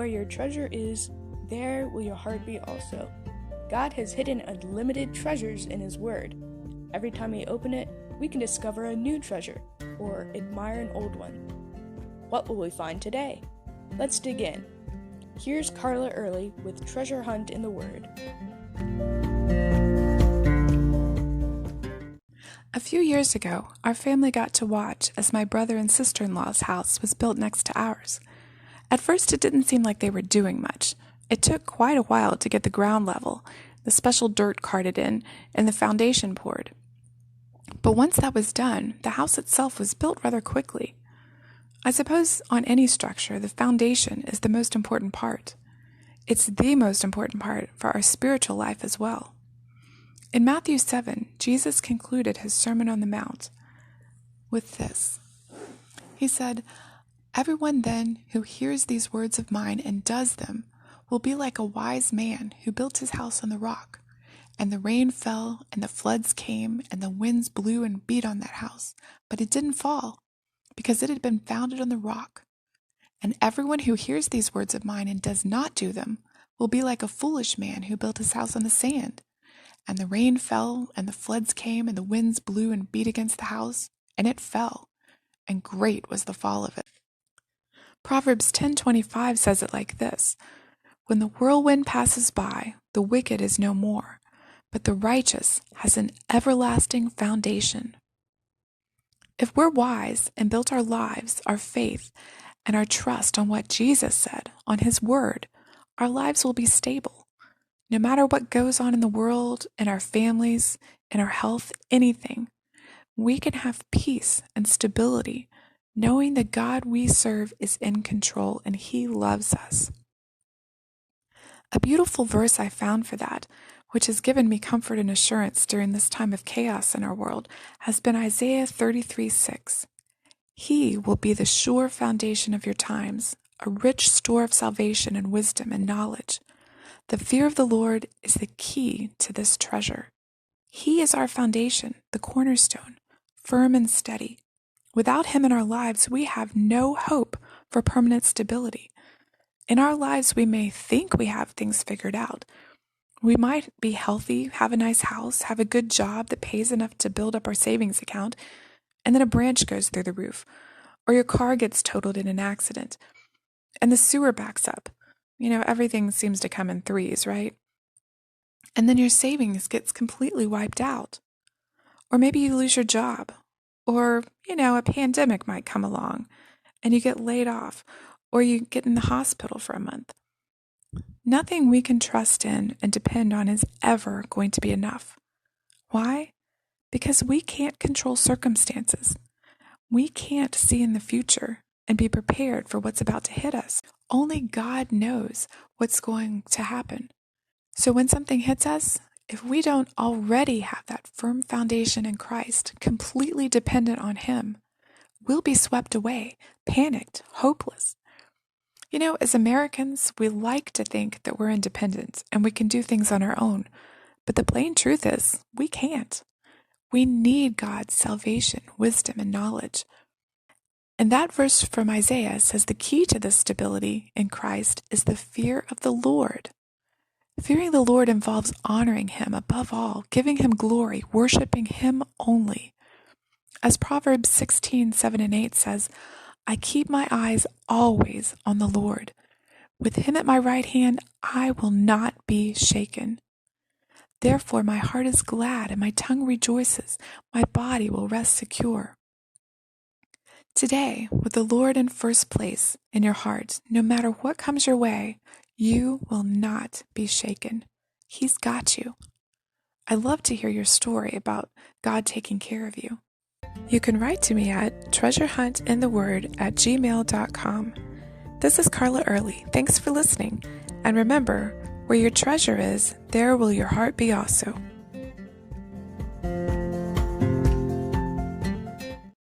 where your treasure is, there will your heart be also. God has hidden unlimited treasures in His Word. Every time we open it, we can discover a new treasure, or admire an old one. What will we find today? Let's dig in. Here's Carla Early with Treasure Hunt in the Word. A few years ago, our family got to watch as my brother and sister-in-law's house was built next to ours. At first, it didn't seem like they were doing much. It took quite a while to get the ground level, the special dirt carted in, and the foundation poured. But once that was done, the house itself was built rather quickly. I suppose on any structure, the foundation is the most important part. It's the most important part for our spiritual life as well. In Matthew 7, Jesus concluded his Sermon on the Mount with this. He said, "Everyone then who hears these words of mine and does them will be like a wise man who built his house on the rock. And the rain fell, and the floods came, and the winds blew and beat on that house. But it didn't fall, because it had been founded on the rock. And everyone who hears these words of mine and does not do them will be like a foolish man who built his house on the sand. And the rain fell, and the floods came, and the winds blew and beat against the house, and it fell, and great was the fall of it." Proverbs 10:25 says it like this, "When the whirlwind passes by, the wicked is no more, but the righteous has an everlasting foundation." If we're wise and built our lives, our faith, and our trust on what Jesus said, on His Word, our lives will be stable. No matter what goes on in the world, in our families, in our health, anything, we can have peace and stability, knowing the God we serve is in control and He loves us. A beautiful verse I found for that, which has given me comfort and assurance during this time of chaos in our world, has been Isaiah 33:6. "He will be the sure foundation of your times, a rich store of salvation and wisdom and knowledge. The fear of the Lord is the key to this treasure." He is our foundation, the cornerstone, firm and steady. Without Him in our lives, we have no hope for permanent stability. In our lives, we may think we have things figured out. We might be healthy, have a nice house, have a good job that pays enough to build up our savings account, and then a branch goes through the roof, or your car gets totaled in an accident, and the sewer backs up. Everything seems to come in threes, right? And then your savings gets completely wiped out. Or maybe you lose your job. Or, a pandemic might come along and you get laid off, or you get in the hospital for a month. Nothing we can trust in and depend on is ever going to be enough. Why? Because we can't control circumstances. We can't see in the future and be prepared for what's about to hit us. Only God knows what's going to happen. So when something hits us, if we don't already have that firm foundation in Christ, completely dependent on Him, we'll be swept away, panicked, hopeless. As Americans, we like to think that we're independent and we can do things on our own. But the plain truth is, we can't. We need God's salvation, wisdom, and knowledge. And that verse from Isaiah says the key to this stability in Christ is the fear of the Lord. Fearing the Lord involves honoring Him above all, giving Him glory, worshiping Him only. As Proverbs 16:7-8 says, "I keep my eyes always on the Lord. With Him at my right hand, I will not be shaken. Therefore my heart is glad and my tongue rejoices. My body will rest secure." Today, with the Lord in first place in your heart, no matter what comes your way, you will not be shaken. He's got you. I'd love to hear your story about God taking care of you. You can write to me at treasurehuntintheword@gmail.com. This is Carla Early. Thanks for listening. And remember, where your treasure is, there will your heart be also.